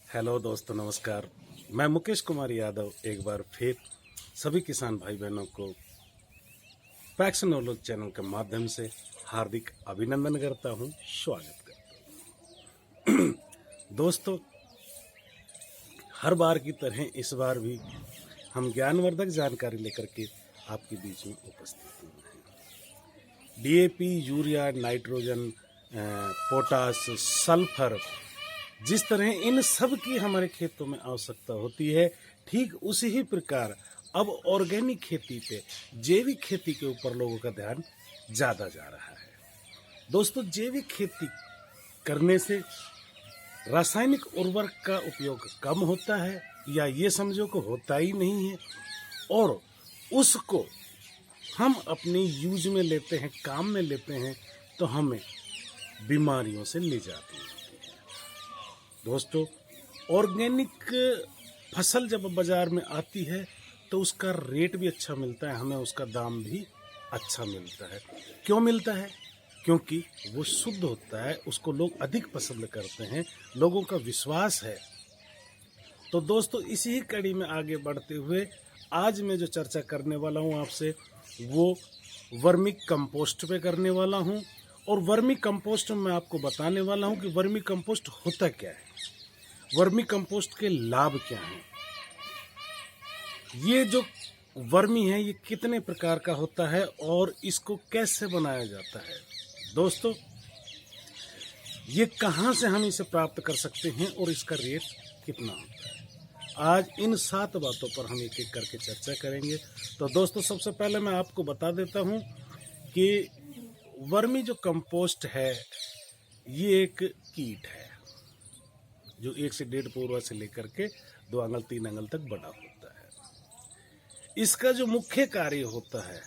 Hello दोस्तों, नमस्कार। मैं मुकेश कुमार यादव एक बार फिर सभी किसान भाई बहनों को पैक्स नॉलेज चैनल के माध्यम से हार्दिक अभिनंदन करता हूं, स्वागत करता हूं। दोस्तों, हर बार की तरह इस बार भी हम ज्ञानवर्धक जानकारी लेकर के आपके बीच में उपस्थित हुए हैं। DAP, urea, nitrogen, potash, sulphur, जिस तरह इन सब की हमारे खेतों में आवश्यकता होती है, ठीक उसी ही प्रकार अब ऑर्गेनिक खेती पे, जैविक खेती के ऊपर लोगों का ध्यान ज़्यादा जा रहा है। दोस्तों, जैविक खेती करने से रासायनिक उर्वरक का उपयोग कम होता है, या ये समझो कि होता ही नहीं है, और उसको हम अपने यूज में लेते हैं, काम में लेते हैं, तो हमें बीमारियों से निजात मिलती है। दोस्तों, ऑर्गेनिक फसल जब बाजार में आती है तो उसका रेट भी अच्छा मिलता है, हमें उसका दाम भी अच्छा मिलता है। क्यों मिलता है? क्योंकि वो शुद्ध होता है, उसको लोग अधिक पसंद करते हैं, लोगों का विश्वास है। तो दोस्तों, इसी ही कड़ी में आगे बढ़ते हुए आज मैं जो चर्चा करने वाला हूँ आपसे, वो वर्मी कंपोस्ट पे करने वाला हूँ। और वर्मी कंपोस्ट में मैं आपको बताने वाला हूँ कि वर्मी कंपोस्ट होता क्या है, वर्मी कंपोस्ट के लाभ क्या हैं, ये जो वर्मी है ये कितने प्रकार का होता है और इसको कैसे बनाया जाता है। दोस्तों, ये कहाँ से हम इसे प्राप्त कर सकते हैं और इसका रेट कितना होता है, आज इन 7 बातों पर हम एक एक करके चर्चा करेंगे। तो दोस्तों, सबसे पहले मैं आपको बता देता हूँ कि वर्मी जो कंपोस्ट है ये एक कीट है जो 1 से 1.5 पोरवा से लेकर के 2 आंगल 3 आंगल तक बड़ा होता है। इसका जो मुख्य कार्य होता है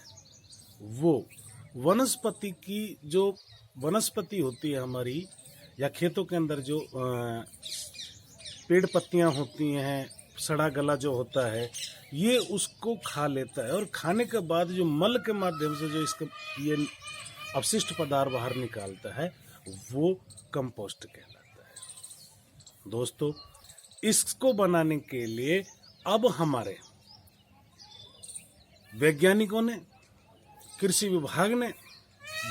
वो वनस्पति की जो वनस्पति होती है हमारी, या खेतों के अंदर जो पेड़ पत्तियां होती हैं, सड़ा गला जो होता है, ये उसको खा लेता है, और खाने के बाद जो मल के माध्यम से जो इसका ये अपशिष्ट पदार्थ बाहर निकालता है वो कंपोस्ट कहलाता है। दोस्तों, इसको बनाने के लिए अब हमारे वैज्ञानिकों ने, कृषि विभाग ने,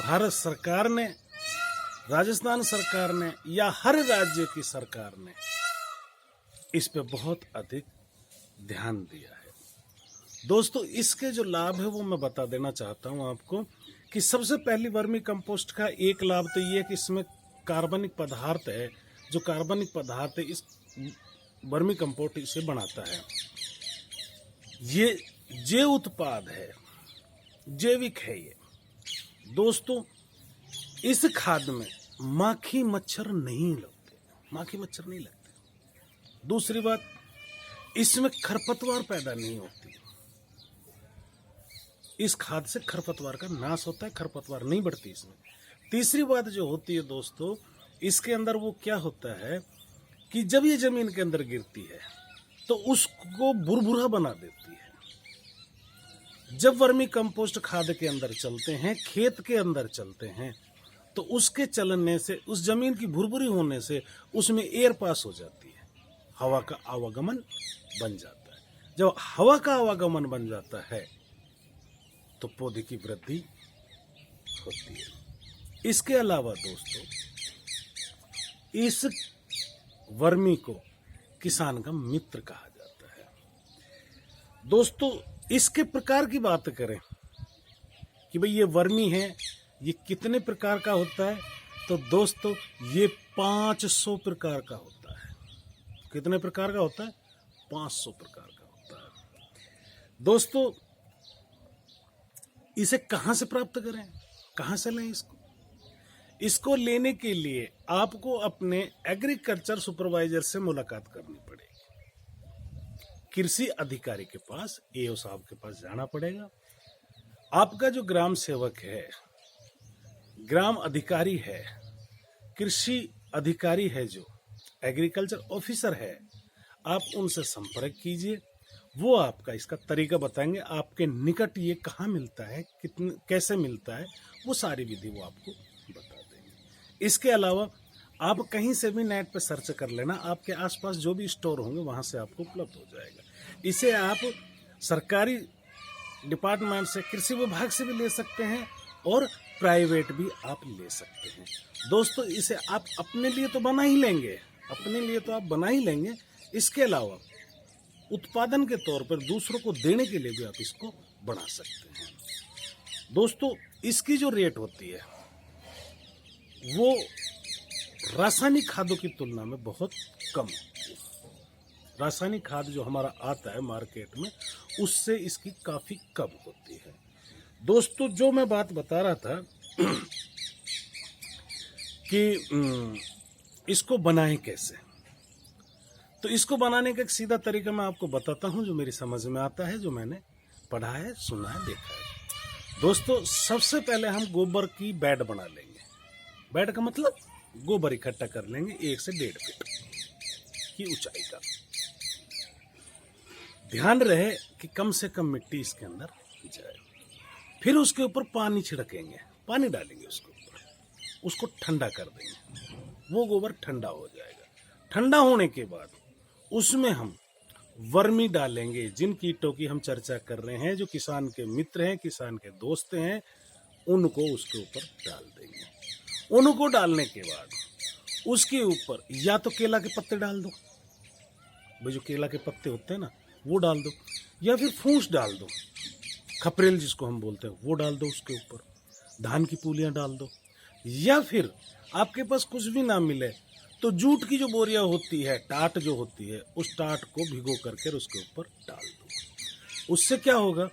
भारत सरकार ने, राजस्थान सरकार ने, या हर राज्य की सरकार ने इस पे बहुत अधिक ध्यान दिया है। दोस्तों, इसके जो लाभ है वो मैं बता देना चाहता हूं आपको कि सबसे पहली वर्मी कंपोस्ट का एक लाभ तो ये है कि इसमें कार्बनिक पदार्थ है, जो कार्बनिक पदार्थ है इस वर्मी कंपोस्ट इसे बनाता है। ये जैव उत्पाद है, जैविक है ये। दोस्तों, इस खाद में माखी मच्छर नहीं लगते। दूसरी बात, इसमें खरपतवार पैदा नहीं होती। इस खाद से खरपतवार का नाश होता है, खरपतवार नहीं बढ़ती इसमें। तीसरी बात जो होती है दोस्तों, इसके अंदर वो क्या होता है कि जब ये जमीन के अंदर गिरती है तो उसको भुरभुरा बना देती है। जब वर्मी कंपोस्ट खाद के अंदर चलते हैं, खेत के अंदर चलते हैं, तो उसके चलने से, उस जमीन की भुरभुरी होने से उसमें एयर पास हो जाती है, हवा का आवागमन बन जाता है। जब हवा का आवागमन बन जाता है तो पौधे की वृद्धि होती है। इसके अलावा दोस्तों, इस वर्मी को किसान का मित्र कहा जाता है। दोस्तों, इसके प्रकार की बात करें कि भाई ये वर्मी है, ये कितने प्रकार का होता है, तो दोस्तों ये 500 प्रकार का होता है। कितने प्रकार का होता है? 500 प्रकार का होता है। दोस्तों, इसे कहाँ से प्राप्त करें, कहाँ से लें इसको लेने के लिए आपको अपने एग्रीकल्चर सुपरवाइजर से मुलाकात करनी पड़ेगी। कृषि अधिकारी के पास, एओ साहब के पास जाना पड़ेगा। आपका जो ग्राम सेवक है, ग्राम अधिकारी है, कृषि अधिकारी है, जो एग्रीकल्चर ऑफिसर है, आप उनसे संपर्क कीजिए। वो आपका इसका तरीका बताएंगे, आपके निकट ये कहाँ मिलता है, कैसे मिलता है, वो सारी विधि वो आपको बता देंगे। इसके अलावा आप कहीं से भी नेट पे सर्च कर लेना, आपके आसपास जो भी स्टोर होंगे वहां से आपको उपलब्ध हो जाएगा। इसे आप सरकारी डिपार्टमेंट से, कृषि विभाग से भी ले सकते हैं और प्राइवेट भी आप ले सकते हैं। दोस्तों इसे आप अपने लिए तो बना ही लेंगे, अपने लिए तो आप बना ही लेंगे, इसके अलावा उत्पादन के तौर पर दूसरों को देने के लिए भी आप इसको बना सकते हैं। दोस्तों इसकी जो रेट होती है वो रासायनिक खादों की तुलना में बहुत कम होती है। रासायनिक खाद जो हमारा आता है मार्केट में उससे इसकी काफी कम होती है। दोस्तों जो मैं बात बता रहा था कि इसको बनाएं कैसे, तो इसको बनाने का एक सीधा तरीका मैं आपको बताता हूं जो मेरी समझ में आता है, जो मैंने पढ़ा है, सुना है, देखा है। दोस्तों सबसे पहले हम गोबर की बेड बना लेंगे। बेड का मतलब गोबर इकट्ठा कर लेंगे 1 से 1.5 फीट की ऊंचाई का। ध्यान रहे कि कम से कम मिट्टी इसके अंदर जाए। फिर उसके ऊपर पानी छिड़केंगे, पानी डालेंगे उसके ऊपर, उसको ठंडा कर देंगे। वो गोबर ठंडा हो जाएगा। ठंडा होने के बाद उसमें हम वर्मी डालेंगे। जिन कीटों की हम चर्चा कर रहे हैं, जो किसान के मित्र हैं, किसान के दोस्त हैं, उनको उसके ऊपर डाल देंगे। उनको डालने के बाद उसके ऊपर या तो केला के पत्ते डाल दो, भाई जो केला के पत्ते होते हैं ना वो डाल दो, या फिर फूस डाल दो, खपरेल जिसको हम बोलते हैं वो डाल दो उसके ऊपर। धान की पूलियां डाल दो, या फिर आपके पास कुछ भी ना मिले तो जूट की जो बोरियां होती है, टाट जो होती है, उस टाट को भिगो करके उसके ऊपर डाल दो। उससे क्या होगा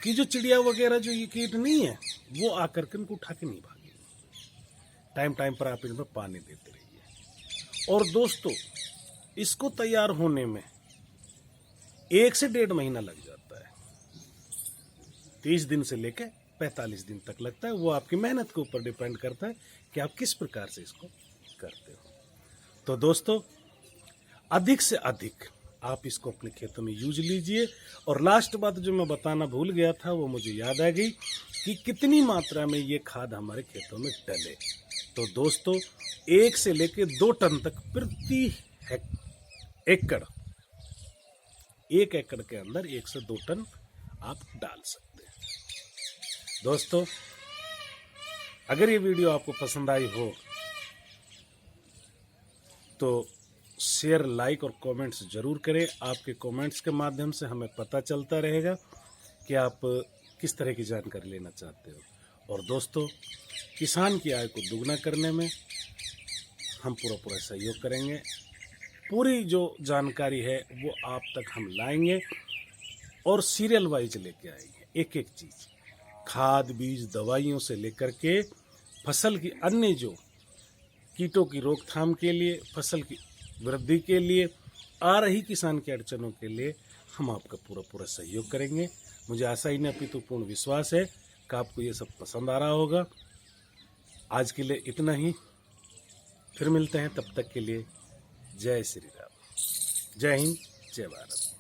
कि जो चिड़िया वगैरह जो ये कीट नहीं है वो आकर के उनको उठा के नहीं भागेंगे। टाइम टाइम पर आप इनमें पानी देते रहिए। और दोस्तों इसको तैयार होने में 1 से 1.5 महीना लग जाता है। 30 दिन से लेकर 45 दिन तक लगता है। वो आपकी मेहनत के ऊपर डिपेंड करता है कि आप किस प्रकार से इसको करते हो। तो दोस्तों अधिक से अधिक आप इसको अपने खेतों में यूज लीजिए। और लास्ट बात जो मैं बताना भूल गया था वो मुझे याद आ गई कि कितनी मात्रा में ये खाद हमारे खेतों में डले। तो दोस्तों 1 से लेकर 2 टन तक प्रति एकड़, 1 एकड़ के अंदर 1 से 2 टन आप डाल सकते हैं। दोस्तों अगर ये वीडियो आपको पसंद आई हो तो शेयर, लाइक और कमेंट्स जरूर करें। आपके कमेंट्स के माध्यम से हमें पता चलता रहेगा कि आप किस तरह की जानकारी लेना चाहते हो। और दोस्तों किसान की आय को दुगना करने में हम पूरा सहयोग करेंगे। पूरी जो जानकारी है वो आप तक हम लाएंगे और सीरियल वाइज लेके आएंगे। एक एक चीज, खाद, बीज, दवाइयों से लेकर के फसल की अन्य जो कीटों की रोकथाम के लिए, फसल की वृद्धि के लिए, आ रही किसान की अड़चनों के लिए हम आपका पूरा सहयोग करेंगे। मुझे आशा ही नहीं अपितु पूर्ण विश्वास है कि आपको ये सब पसंद आ रहा होगा। आज के लिए इतना ही, फिर मिलते हैं, तब तक के लिए जय श्री राम, जय हिंद, जय भारत।